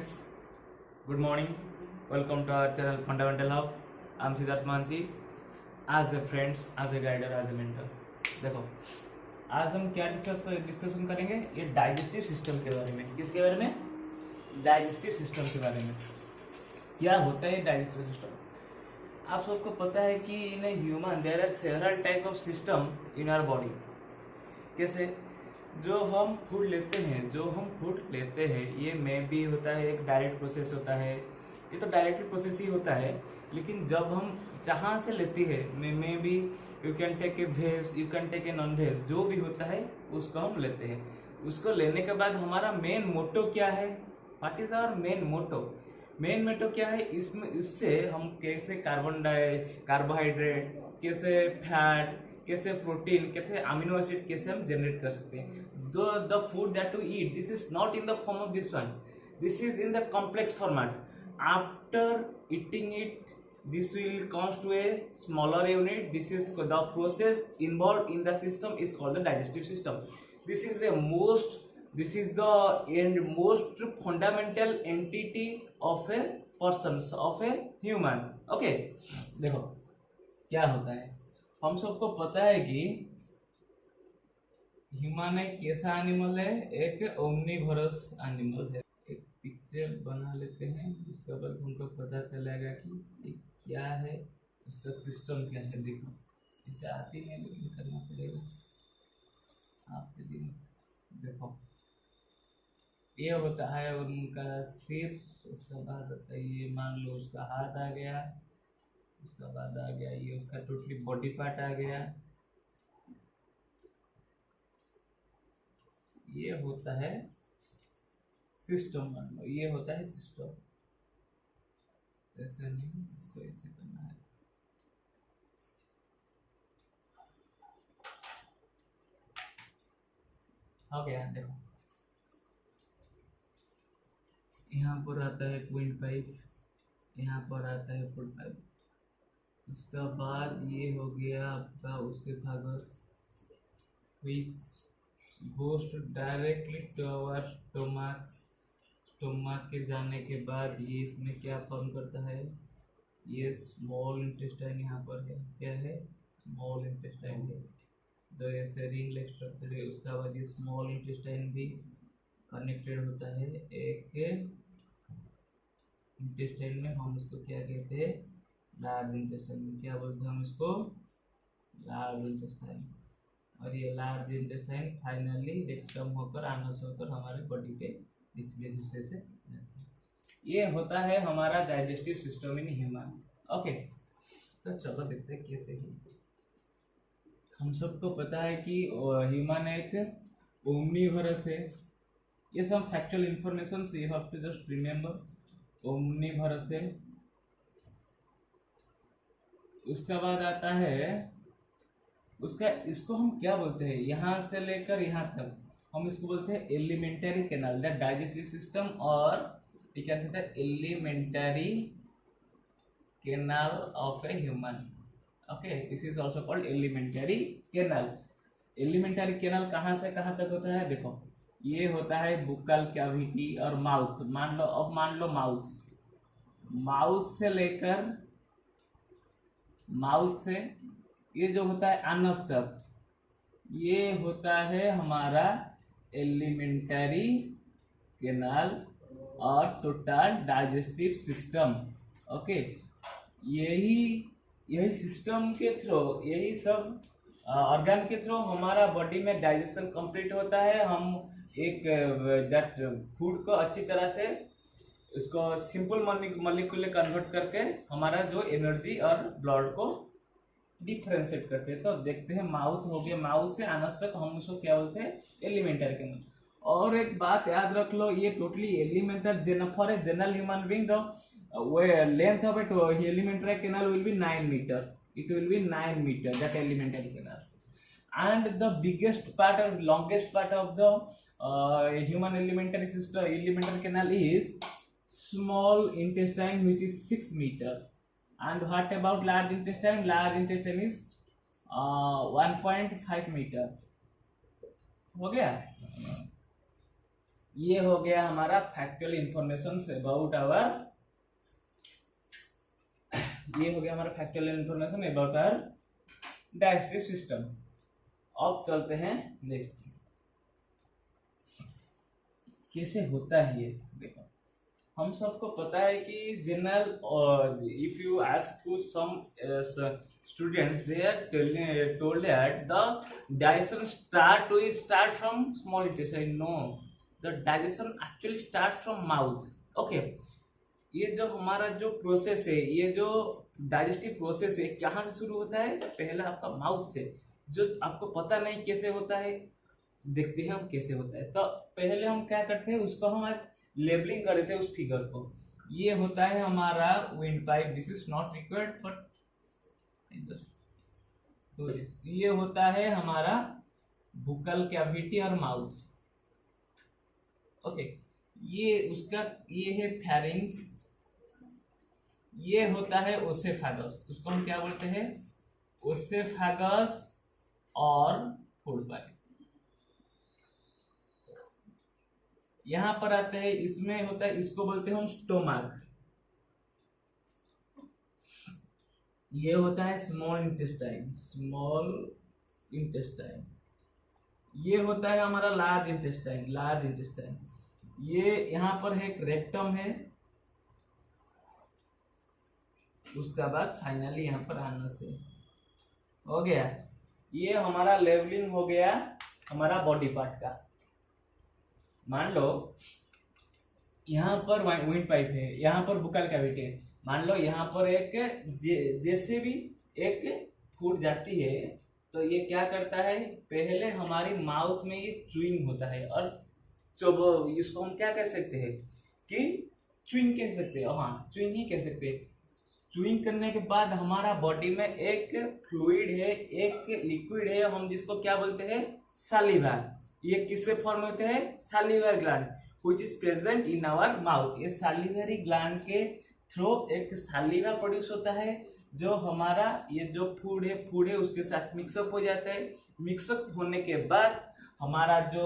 friends, good morning. Welcome to our channel Fundamental Hub. I'm Siddharth Manti. As a friends, as a guider, as a mentor. देखो आज हम क्या discussion करेंगे, ये digestive system के बारे में। किसके बारे में? डाइजेस्टिव सिस्टम के बारे में। क्या होता है डाइजेस्टिव सिस्टम? आप सबको पता है कि in human there are several type of system in our body. कैसे? जो हम फूड लेते हैं ये में भी होता है, एक डायरेक्ट प्रोसेस होता है। ये तो डायरेक्ट प्रोसेस ही होता है, लेकिन जब हम जहाँ से लेते हैं में भी you can take a veg, you can take a non veg, जो भी होता है उसको हम लेते हैं। उसको लेने के बाद हमारा मेन मोटो क्या है? What is our main motto? Main motto क्या है? इससे हम कैसे कार्बोहाइड्रेट, कैसे फैट, कैसे प्रोटीन, कैसे अमीनो एसिड कैसे हम जनरेट कर सकते हैं। The food that to eat, this is not in the form of this one, this is in the complex format. After eating it, this will comes to a smaller unit. This is the process involved in the system is called the digestive system. This is the most fundamental entity of a person, of a human. Okay, देखो क्या होता है। हम सबको पता है कि human एक कैसा एनिमल है, एक ओमनीवोरस एनिमल है। एक पिक्चर बना लेते हैं, उसके बाद हमको पता चलेगा कि क्या है, उसका सिस्टम क्या है। देखो इसे आती नहीं, लेकिन करना पड़ेगा आपके दिन। देखो ये होता है उनका सिर, उसका बाद होता है ये, मान लो उसका हाथ आ गया, उसका बाद आ गया ये उसका टोटली बॉडी पार्ट आ गया। ये होता है सिस्टम, मान लो ये होता है सिस्टम। ऐसे नहीं, इसको ऐसे करना है। हो गया। देखो यहाँ पर आता है 0.5, यहाँ पर आता है 0.5, उसका बाद ये हो गया आपका oesophagus, which goes directly to our stomach. Stomach के जाने के बाद ये इसमें क्या फॉर्म करता है, ये स्मॉल इंटेस्टाइन यहाँ पर है। क्या है? स्मॉल इंटेस्टाइन है, जो ऐसे रिंग लाइक स्ट्रक्चर है। उसका बाद ये स्मॉल इंटेस्टाइन भी कनेक्टेड होता है एक इंटेस्टाइन में। हम इसको क्या कहते हैं? लार्ज इंटेस्टाइन में क्या बोलते हैं हम इसको? Large intestine. और ये लार्ज इंटेस्टाइन फाइनली रेक्टम होकर, आनस होकर हमारे बॉडी के निचले हिस्से से जाते हैं। ये होता है हमारा digestive system in human. Okay, तो चलो देखते हैं कैसे ही। हम सबको पता है कि ह्यूमन एक ओमनीवोरस है। ये सब factual information you have to just remember. Omnivorous है। उसका बाद आता है उसका, इसको हम क्या बोलते हैं? यहाँ से लेकर यहाँ तक हम इसको बोलते हैं alimentary canal, the digestive system, और you can say the elementary canal of a human. Okay, this is also called elementary canal. Elementary canal कहाँ से कहाँ तक होता है? देखो ये होता है बुक्कल कैविटी और माउथ। मान लो माउथ से लेकर, माउथ से ये जो होता है अनस तक, ये होता है हमारा एलिमेंटरी कैनाल और टोटल डाइजेस्टिव सिस्टम। ओके, यही सिस्टम के थ्रू, यही सब ऑर्गन के थ्रू हमारा बॉडी में डाइजेशन कंप्लीट होता है। हम एक दैट फूड को अच्छी तरह से उसको सिंपल मॉलिक्यूल कन्वर्ट करके हमारा जो एनर्जी और ब्लड को डिफरेंशिएट करते हैं। तो देखते हैं, माउथ हो गया, माउथ से अनस तक हम उसको क्या बोलते हैं? Alimentary canal. और एक बात याद रख लो, ये totally alimentary for a general human being, length of a alimentary canal will be 9 metre. It will be 9 meter, that elementary canal. And the biggest part or longest part of the human elementary system, elementary canal, is small intestine, which is 6 meter. And what about large intestine? Large intestine is 1.5 meter. हो गया। ये हो गया हमारा factual information about our, ये हो गया हमारा factual information about our digestive system. अब चलते हैं नेक्स्ट, कैसे होता है ये। देखो हम सबको पता है कि general if you ask to some students, they are told that the digestion start from small intestine. No, the digestion actually starts from mouth. Okay, ये जो हमारा जो प्रोसेस है, ये जो डाइजेस्टिव प्रोसेस है, कहाँ से शुरू होता है? पहला आपका माउथ से। जो आपको पता नहीं कैसे होता है, देखते हैं हम कैसे होता है। तो पहले हम क्या करते हैं, उसको हम लेबलिंग कर देते हैं उस फिगर को। ये होता है हमारा wind pipe, this is not required but ये होता है हमारा बुकल कैविटी और माउथ। ओके, ये उसका ये है फेरिंग्स, ये होता है ओसेफेगस, उसको हम क्या बोलते हैं? ओसेफेगस और फूड पाइप। यहां पर आते हैं, इसमें होता है, इसको बोलते हैं हम स्टोमक। ये होता है स्मॉल इंटेस्टाइन, स्मॉल इंटेस्टाइन। ये होता है हमारा लार्ज इंटेस्टाइन, लार्ज इंटेस्टाइन। ये यहाँ पर है एक रेक्टम है, उसका बाद फाइनली यहाँ पर आना से हो गया। ये हमारा लेवलिंग हो गया हमारा बॉडी पार्ट का। मान लो यहाँ पर विंड पाइप है, यहाँ पर बुकल कैविटी है। मान लो यहाँ पर एक जैसे भी एक फूट जाती है, तो ये क्या करता है, पहले हमारी माउथ में ये च्यूइंग होता है, और जब इसको हम क्या कह सकते हैं कि च्यूइंग कह सकते हैं, हाँ च्यूइंग ही कह सकते हैं। च्यूइंग करने के बाद हमारा बॉडी में एक फ्लूइड है, एक लिक्विड है, हम जिसको क्या बोलते हैं? सालिवा। ये किससे फॉर्म होते हैं? Salivary gland which is present in our mouth. ये सालिवरी ग्लैंड के थ्रू एक सालिवा प्रोड्यूस होता है, जो हमारा ये जो फूड है उसके साथ मिक्सअप हो जाता है। मिक्सअप होने के बाद हमारा जो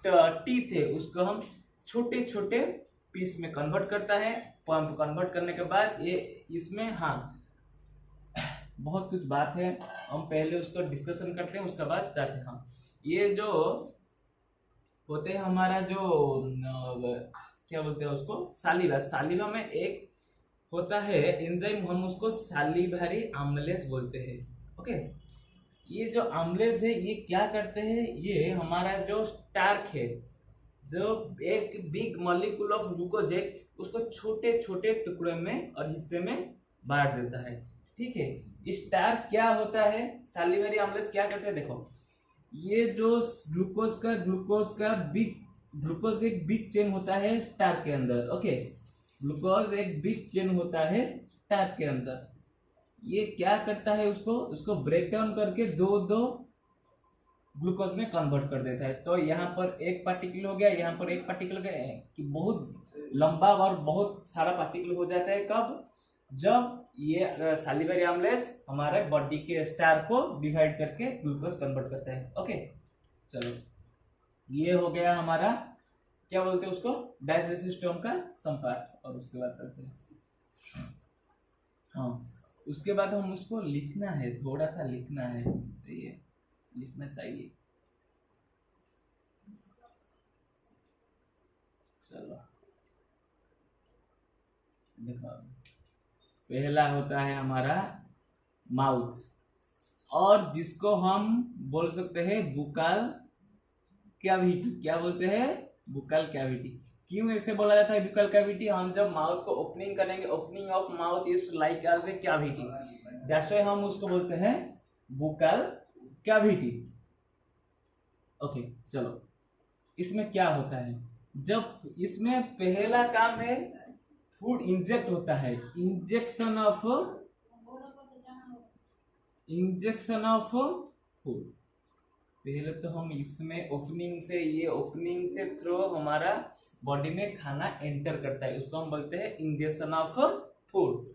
टीथ है उसको हम छोटे छोटे पीस में कन्वर्ट करता है। कन्वर्ट करने के बाद ये इसमें, हाँ बहुत कुछ बात है, हम पहले उसको डिस्कशन करते हैं, उसके बाद जाते हैं। हाँ, ये जो होते हैं हमारा जो क्या बोलते हैं उसको? सालिवा। सालिवा में एक होता है एंजाइम, हम उसको सालिवरी आम्लेज बोलते हैं। ओके, ये जो आम्लेज है ये क्या करते हैं? ये हमारा जो स्टार्क है, जो एक बिग मॉलिक्यूल ऑफ ग्लूकोज है, उसको छोटे छोटे टुकड़े में और हिस्से में बांट देता है। ठीक है, स्टार्क क्या होता है? सालिवरी आम्लेज क्या करते हैं? देखो, ये जो ग्लूकोज एक बिग चेन होता है स्टार्क के अंदर। ओके, ग्लूकोज एक बिग चेन होता है स्टार्क के अंदर। ये क्या करता है? उसको ब्रेक डाउन करके दो ग्लूकोज में कन्वर्ट कर देता है। तो यहाँ पर एक पार्टिकल हो गया, यहाँ पर एक पार्टिकल हो गया, कि बहुत लंबा और बहुत सारा पार्टिकल हो जाता है। कब? जब ये सालिवरी आम्लेज हमारे बॉडी के स्टार को डिवाइड करके ग्लूकोज कन्वर्ट करता है। ओके, चलो ये हो गया हमारा, क्या बोलते हैं उसको? डाइजेस्टिव सिस्टम का सम पार्ट। और उसके बाद चलते हैं, हाँ उसके बाद हम उसको लिखना है, थोड़ा सा लिखना है, तो ये लिखना चाहिए। चलो देखो, पहला होता है हमारा माउथ, और जिसको हम बोल सकते हैं बुकल कैविटी। क्या बोलते हैं? बुकल कैविटी। क्यों ऐसे बोला जाता है बुकल कैविटी? हम जब माउथ को ओपनिंग करेंगे, opening of mouth is like as a cavity, that's why हम उसको बोलते हैं बुकल कैविटी। ओके, चलो इसमें क्या होता है? जब इसमें पहला काम है फूड इंजेक्ट होता है, इंजेक्शन ऑफ फूड। पहले तो हम इसमें ओपनिंग से थ्रू हमारा बॉडी में खाना एंटर करता है, उसको हम बोलते हैं injection of food.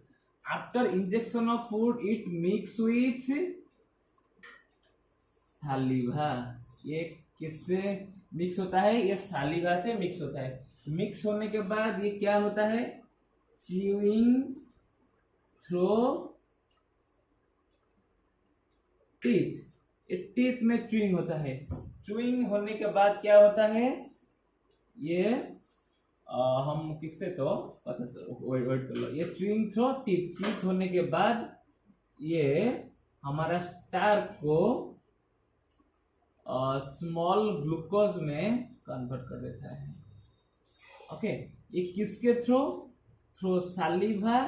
After injection of food it mix with saliva. ये किससे मिक्स होता है, ये सालिवा से मिक्स होता है। मिक्स होने के बाद ये क्या होता है, च्यूइंग थ्रो टीथ, ये टीथ में च्यूइंग होता है। च्यूइंग होने के बाद क्या होता है, ये हम किससे तो पता, वेट कर लो, ये च्यूइंग थ्रो टीथ, टीथ होने के बाद ये हमारा स्टार्च को स्मॉल ग्लूकोज में कन्वर्ट कर देता है। ओके, ये किसके थ्रू, थ्रू सालिवा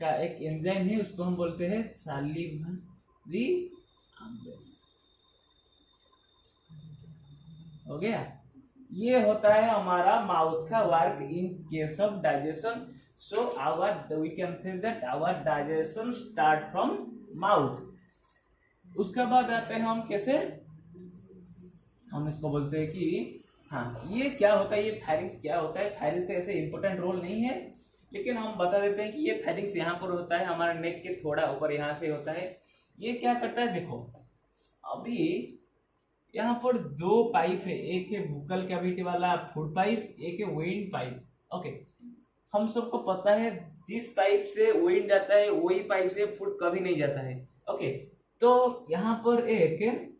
का एक एंजाइम है, उसको हम बोलते हैं सालिवरी आम्लेस। हो गया, ये होता है हमारा माउथ का work in case of digestion. So our we can say that our digestion start from mouth. उसके बाद आते हैं हम कैसे, हम इसको बोलते हैं कि हाँ, ये क्या होता है, ये फायरिंग्स क्या होता है। फायरिंग्स का ऐसे इंपॉर्टेंट रोल नहीं है, लेकिन हम बता देते हैं कि ये फायरिंग्स यहाँ पर होता है, हमारे नेक के थोड़ा ऊपर यहाँ से होता है। ये क्या करता है, देखो अभी यहाँ पर दो पाइप है, एक है बुक्कल कैविटी वाला फूड पाइप, एक है विंड पाइप। ओके, हम सबको पता है जिस पाइप से विंड जाता है वही पाइप से फूड कभी नहीं जाता है। ओके, तो यहाँ पर एक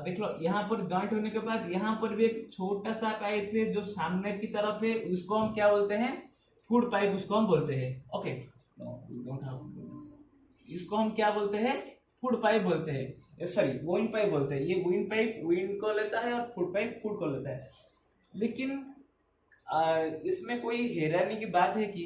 देख लो, यहाँ पर जॉइंट होने के बाद यहाँ पर भी एक छोटा सा पाइप है जो सामने की तरफ है, उसको हम क्या बोलते हैं, फूड पाइप, उसको हम बोलते हैं। ओके, इसको हम क्या बोलते हैं, फूड पाइप बोलते हैं, सॉरी विंड पाइप बोलते हैं। ये विंड पाइप विंड को लेता है और फूड पाइप फूड को लेता है। लेकिन इसमें कोई हैरानी की बात है कि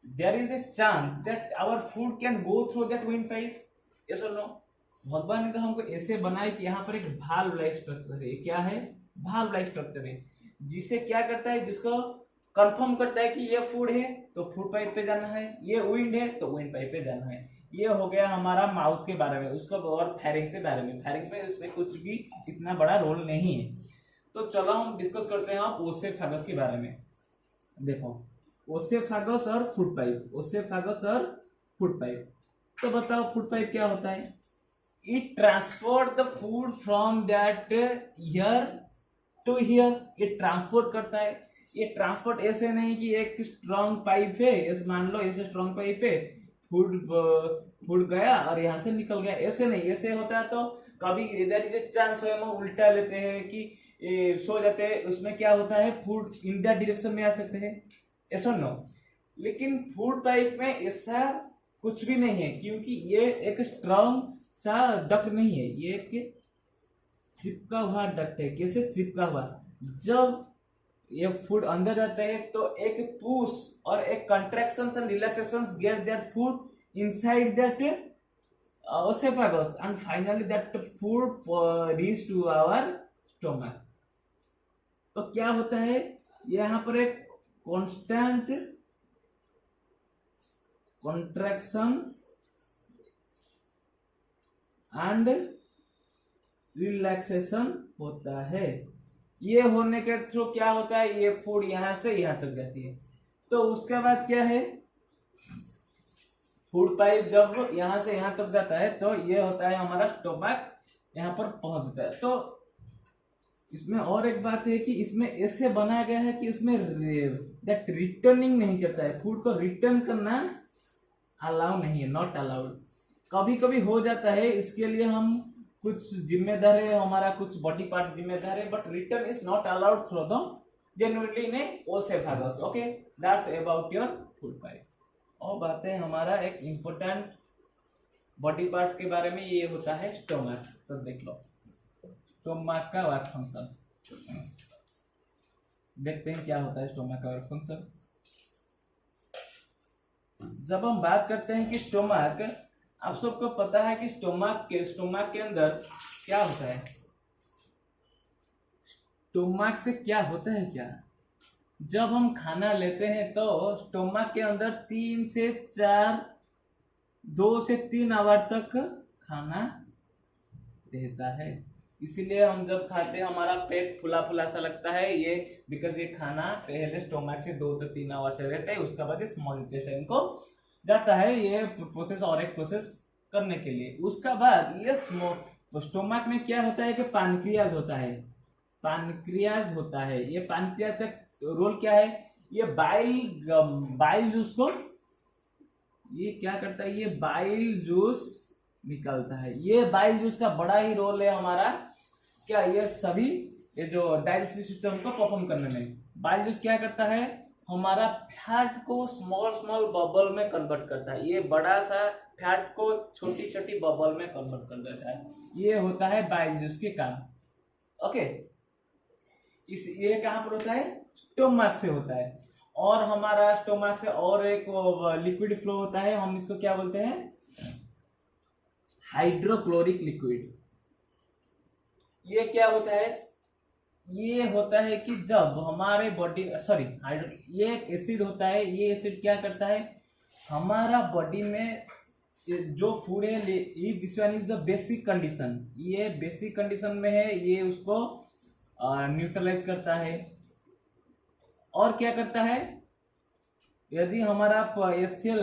there is a chance that our food can go through that windpipe, yes और नो। भगवान ने तो हमको ऐसे बनाया कि यहाँ पर एक भाल्व लाइक स्ट्रक्चर है। क्या है, भाल्व लाइक स्ट्रक्चर है, जिसे क्या करता है, जिसको कंफर्म करता है कि ये फूड है तो फूड पाइप पे जाना है, ये विंड है तो विंड पाइप पे जाना है। ये हो गया हमारा माउथ के बारे में। उसको और फेरिंग्स के बारे में, फेरिंग्स में उसमें कुछ भी इतना बड़ा रोल नहीं है। तो चलो हम डिस्कस करते हैं ओसेफेगस के बारे में। देखो, ओसेफेगस और फूड पाइप, ओसेफेगस और फूड पाइप। तो बताओ फूड पाइप क्या होता है। It transport the food from that here to here, ये ट्रांसपोर्ट करता है। ये ट्रांसपोर्ट ऐसे नहीं कि एक स्ट्रॉन्ग पाइप है, ऐसे मान लो ऐसे स्ट्रॉन्ग पाइप है, फूड गया और यहाँ से निकल गया, ऐसे नहीं। ऐसे होता है तो कभी इधर इधर चांस हो, हम उल्टा लेते हैं कि सो जाते हैं, उसमें क्या होता है, फूड इन दैट डायरेक्शन में आ सकते हैं, ऐसा नो। लेकिन फूड पाइप में ऐसा कुछ भी नहीं है, क्योंकि ये एक स्ट्रॉन्ग सा डक्ट नहीं है, ये एक चिपका हुआ डक्ट है। कैसे चिपका हुआ, जब ये फूड अंदर जाता है तो एक पुश और एक contractions and relaxations get that food inside that oesophagus and finally that food reach to our stomach. तो क्या होता है, यहाँ पर एक कांस्टेंट कॉन्ट्रैक्शन एंड रिलैक्सेशन होता है। ये होने के थ्रू क्या होता है, ये फूड यहां से यहां तक जाती है। तो उसके बाद क्या है, फूड पाइप जब यहां से यहां तक जाता है तो ये होता है हमारा स्टोमक, यहां पर पहुंचता है। तो इसमें और एक बात है कि इसमें ऐसे बनाया गया है कि उसमें दैट रिटर्निंग नहीं करता है, फूड को रिटर्न करना अलाउ नहीं है, नॉट अलाउड। कभी कभी हो जाता है, इसके लिए हम कुछ जिम्मेदार है, हमारा कुछ बॉडी पार्ट जिम्मेदार है, but return is not allowed through the generally in oesophagus. Okay, that's about your food pipe. और बात है हमारा एक इम्पोर्टेंट बॉडी पार्ट के बारे में, ये होता है स्टोमक। तो देख लो स्टोमक का वर्क फंक्शन, देखते हैं क्या होता है स्टोमक का वर्क फंक्शन। जब हम बात करते हैं कि स्टोमक, आप सबको पता है कि स्टोमक के अंदर क्या होता है, स्टोमक से क्या होता है क्या, जब हम खाना लेते हैं तो स्टोमक के अंदर 2 से 3 आवर तक खाना रहता है। इसीलिए हम जब खाते हैं हमारा पेट फुला फुला सा लगता है, ये बिकॉज ये खाना पहले स्टोमक से 2 से 3 आवर से रहता है, उसके बाद स्मॉल इंटेस्टाइन को जाता है, ये प्रोसेस और एक प्रोसेस करने के लिए। उसका बाद ये स्टोमक में क्या होता है कि पैनक्रियाज होता है, पैनक्रियाज होता है। ये पैनक्रियाज का रोल क्या है, ये बाइल जूस को, ये क्या करता है, ये बाइल जूस निकलता है। ये बाइल जूस का बड़ा ही रोल है हमारा, क्या ये सभी ये जो डाइजेस्टिव सिस्टम को परफॉर्म करने में। बाइल जूस क्या करता है, हमारा फैट को स्मॉल स्मॉल बबल में कन्वर्ट करता है। ये बड़ा सा फैट को छोटी छोटी बबल में कन्वर्ट कर देता है। ये होता है बाइल जूस के काम। ओके, ये कहाँ पर होता है, स्टोमक से होता है। और हमारा स्टोमक से और एक लिक्विड फ्लो होता है, हम इसको क्या बोलते हैं, हाइड्रोक्लोरिक लिक्विड। ये क्या होता है, ये होता है कि जब हमारे बॉडी ये एक एसिड होता है। ये एसिड क्या करता है, हमारा बॉडी में जो फूड है, this one is the basic condition, ये बेसिक कंडीशन में है, ये उसको न्यूट्रलाइज करता है। और क्या करता है, यदि हमारा HCl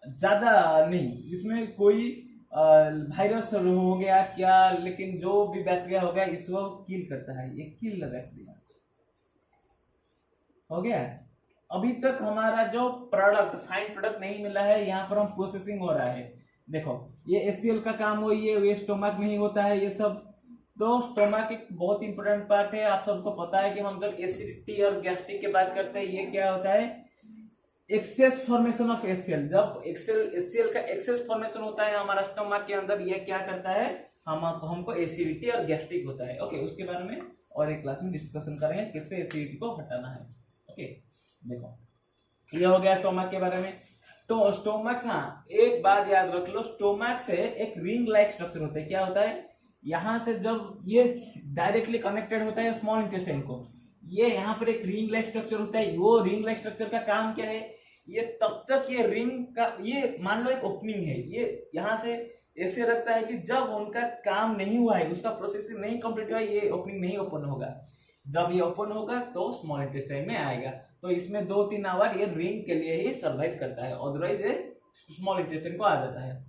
ज्यादा नहीं, इसमें कोई वायरस हो गया क्या, लेकिन जो भी बैक्टीरिया हो गया इसको किल करता है। ये किल बैक्टीरिया हो गया। अभी तक हमारा जो प्रोडक्ट फाइन प्रोडक्ट नहीं मिला है, यहाँ पर हम प्रोसेसिंग हो रहा है। देखो ये HCl का काम हो, ये स्टोमक में ही होता है ये सब। तो स्टोमक एक बहुत इंपॉर्टेंट पार्ट है। आप सबको पता है कि हम जब एसिडिटी और गैस्ट्रिक की बात करते हैं, ये क्या होता है, एक्सेस फॉर्मेशन ऑफ HCl। जब HCl का एक्सेस फॉर्मेशन होता है हमारा स्टोमक के अंदर, ये क्या करता है, हमको एसिडिटी और गैस्ट्रिक होता है। ओके, उसके बारे में और एक क्लास में डिस्कशन करेंगे किससे एसिडिटी को हटाना है। ओके, देखो ये हो गया स्टोमक के बारे में। तो स्टोमक, हाँ एक बात याद रख लो, स्टोमक से एक रिंग लाइक स्ट्रक्चर होता है। क्या होता है, यहाँ से जब ये डायरेक्टली कनेक्टेड होता है स्मॉल इंटेस्टाइन को, ये यहाँ पर एक रिंग लाइक स्ट्रक्चर होता है। वो रिंग लाइक स्ट्रक्चर का काम क्या है, ये तब तक ये रिंग का, ये मान लो एक ओपनिंग है, ये यहाँ से ऐसे रखता है कि जब उनका काम नहीं हुआ है, उसका प्रोसेसिंग नहीं कंप्लीट हुआ है, ये ओपनिंग नहीं ओपन होगा। जब ये ओपन होगा तो स्मॉल इंटेस्टाइन में आएगा। तो इसमें 2-3 आवर ये रिंग के लिए ही सर्वाइव करता है, अदरवाइज ये स्मॉल इंटेस्टाइन को आ जाता है।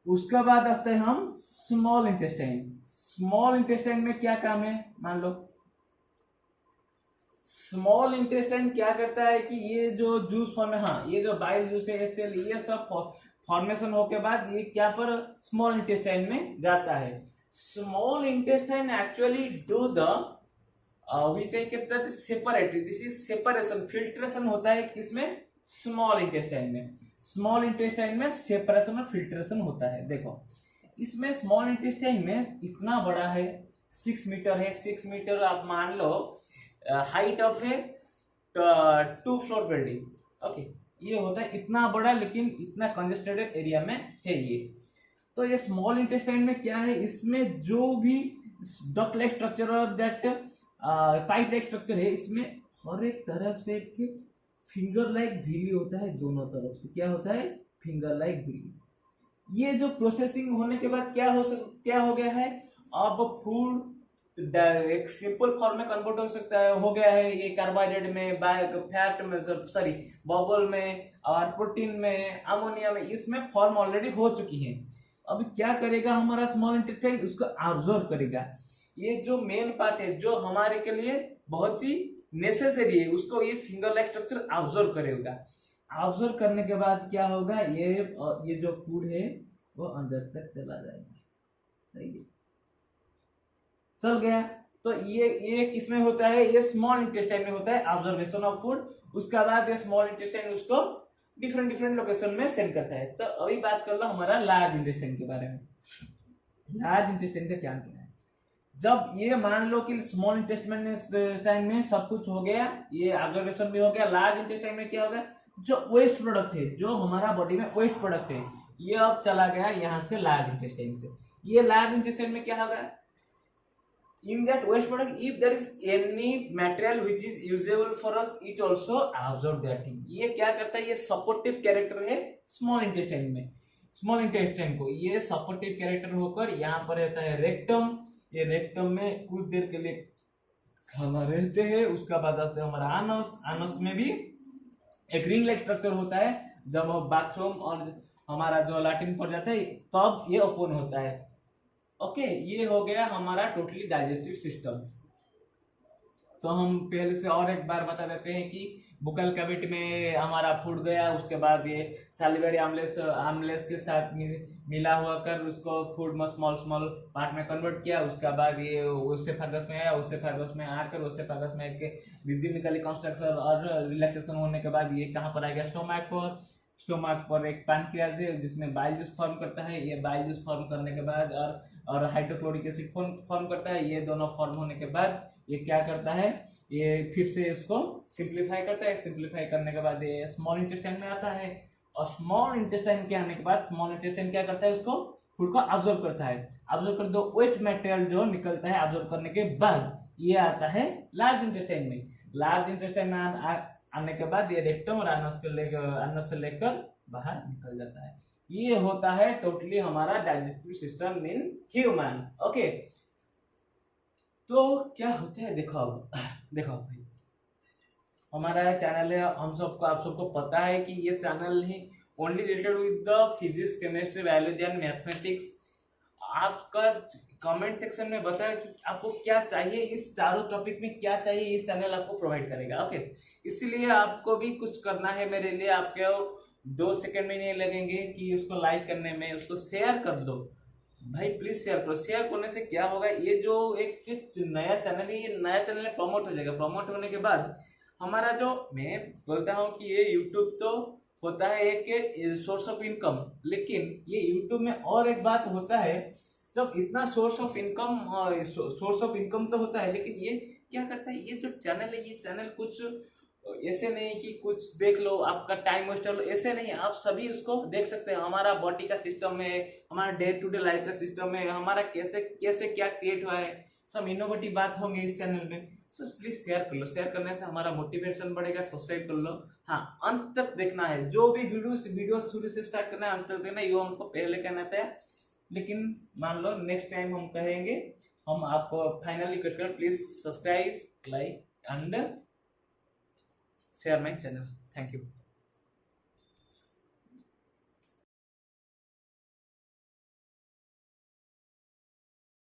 उसके बाद आते हैं हम स्मॉल इंटेस्टाइन। स्मॉल इंटेस्टाइन में क्या काम है, मान लो स्मॉल इंटेस्टाइन क्या करता है कि ये जो जूस फॉर्म है, हाँ ये जो बाइल जूस है, HCl, ये सब फॉर्मेशन होके बाद ये क्या पर स्मॉल इंटेस्टाइन में जाता है। Small intestine actually do the separate, this is separation, filtration होता है किसमें, स्मॉल इंटेस्टाइन में। स्मॉल इंटेस्टाइन में सेपरेशन और फिल्ट्रेशन होता है। देखो इसमें स्मॉल इंटेस्टाइन में इतना बड़ा है, 6 मीटर है। 6 मीटर आप मान लो height of a 2 floor building. Okay, ये होता है इतना बड़ा, लेकिन इतना कंजेस्टेड एरिया में है ये। तो ये स्मॉल इंटेस्टाइन में क्या है, इसमें जो भी डक्ट लाइक स्ट्रक्चर और दैट पाइप लाइक स्ट्रक्चर है, इसमें हर एक तरफ से एक फिंगर लाइक विली होता है, दोनों तरफ से क्या होता है, फिंगर लाइक विली। ये जो प्रोसेसिंग होने के बाद क्या हो गया है, अब फूड एक सिंपल फॉर्म में कन्वर्ट हो सकता है, हो गया है ये कार्बोहाइड्रेट में, फैट में, सॉरी बबल में, और प्रोटीन में, अमोनिया में, इसमें फॉर्म ऑलरेडी हो चुकी है। अब क्या करेगा हमारा स्मॉल इंटेस्टाइन, उसको ऑब्जर्व करेगा। ये जो मेन पार्ट है जो हमारे के लिए बहुत ही नेसेसरी है, उसको ये फिंगर लाइक स्ट्रक्चर ऑब्जर्व करेगा। ऑब्जर्व करने के बाद क्या होगा, ये जो फूड है वो अंदर तक चला जाएगा। सही है, चल गया। तो ये किसमें होता है, ये स्मॉल इंटेस्टाइन में होता है, ऑब्जर्वेशन ऑफ फूड। उसके बाद ये स्मॉल इंटेस्टाइन उसको डिफरेंट लोकेशन में सेंड करता है। तो अभी बात कर लो हमारा लार्ज इंटेस्टाइन के बारे में। लार्ज इंटेस्टाइन का क्या है, जब ये मान लो कि स्मॉल इंटेस्टाइन में सब कुछ हो गया, ये ऑब्जर्वेशन भी हो गया, लार्ज इंटेस्टाइन में क्या होगा, जो वेस्ट प्रोडक्ट है, जो हमारा बॉडी में वेस्ट प्रोडक्ट है, ये अब चला गया यहाँ से लार्ज इंटेस्टाइन से। ये लार्ज इंटेस्टाइन में क्या होगा, in that waste product if there is any material which is usable for us, it also absorb that thing। ये क्या करता है, ये सपोर्टिव कैरेक्टर है स्मॉल इंटेस्टाइन में। स्मॉल इंटेस्टाइन को ये सपोर्टिव कैरेक्टर होकर यहाँ पर रहता है रेक्टम। ये रेक्टम में कुछ देर के लिए खाना रहते हैं। उसका बाद आता है हमारा आनस। आनस में भी एक रिंग लाइक स्ट्रक्चर होता है। जब बाथरूम और हमारा जो लैट्रिन पड़ जाता है तब ये ओपन होता है। ओके, ये हो गया हमारा टोटली डाइजेस्टिव सिस्टम। तो हम पहले से और एक बार बता देते हैं कि बुकल कैविटी में हमारा फूड गया, उसके बाद ये सैलिवरी आमलेस के साथ मिला हुआ कर उसको फूड में स्मॉल स्मॉल पार्ट में कन्वर्ट किया। उसके बाद ये ओसेफेगस में आया, ओसेफेगस में आकर ओसेफेगस में एक रिदमिकली कंस्ट्रक्शन और रिलैक्सेशन होने के बाद ये कहाँ पर आएगा, स्टोमक पर। स्टोमक पर एक पैनक्रियाज है जिसमें बाइल जूस फॉर्म करता है। ये बाइल जूस फॉर्म करने के बाद और हाइड्रोक्लोरिक एसिड फॉर्म करता है। ये दोनों फॉर्म होने के बाद ये क्या करता है, ये फिर से इसको सिंप्लीफाई करता है। सिंप्लीफाई करने के बाद ये स्मॉल इंटेस्टाइन में आता है, और स्मॉल इंटेस्टाइन के आने के बाद स्मॉल इंटेस्टाइन क्या करता है, उसको फूड को ऑब्जर्व करता है। ऑब्जर्व कर दो वेस्ट मटेरियल जो निकलता है ऑब्जर्व करने के बाद ये आता है लार्ज इंटेस्टाइन में। लार्ज इंटेस्टाइन में आने के बाद ये रेक्टम और अनस से लेकर बाहर निकल जाता है। ये होता है टोटली हमारा digestive system in human. Okay, तो क्या होता है, देखो भाई, हमारा चैनल है, हम सबको आप सबको पता है कि ये channel he only related with the physics, chemistry, biology and mathematics. आपका कमेंट सेक्शन में बताया कि आपको क्या चाहिए, इस चारों टॉपिक में क्या चाहिए, इस चैनल आपको प्रोवाइड करेगा। ओके, इसलिए आपको भी कुछ करना है मेरे लिए, आपके 2 सेकंड में नहीं लगेंगे कि उसको लाइक करने में, उसको शेयर कर दो भाई, प्लीज शेयर करो। शेयर करने से क्या होगा, ये जो एक नया चैनल है, ये नया चैनल में प्रमोट हो जाएगा। प्रमोट होने के बाद हमारा जो, मैं बोलता हूँ कि ये यूट्यूब तो होता है एक सोर्स ऑफ इनकम, लेकिन ये यूट्यूब में और एक बात होता है, जब इतना सोर्स ऑफ इनकम तो होता है, लेकिन ये क्या करता है, ये जो चैनल है, ये चैनल कुछ ऐसे नहीं कि कुछ देख लो आपका टाइम वेस्ट हो, ऐसे नहीं, आप सभी उसको देख सकते हैं। हमारा बॉडी का सिस्टम है, हमारा डे टू डे लाइफ का सिस्टम है, हमारा कैसे कैसे क्या क्रिएट हुआ है, सब इनोवेटिव बात होंगे इस चैनल में। सो प्लीज शेयर कर लो, शेयर करने से हमारा मोटिवेशन बढ़ेगा। सब्सक्राइब कर लो, हाँ अंत तक देखना है, जो भी वीडियो शुरू से स्टार्ट करना है अंत तक देखना, ये हमको पहले कहना था, लेकिन मान लो नेक्स्ट टाइम हम कहेंगे। हम आपको फाइनली कहकर please subscribe, like and share my channel. Thank you.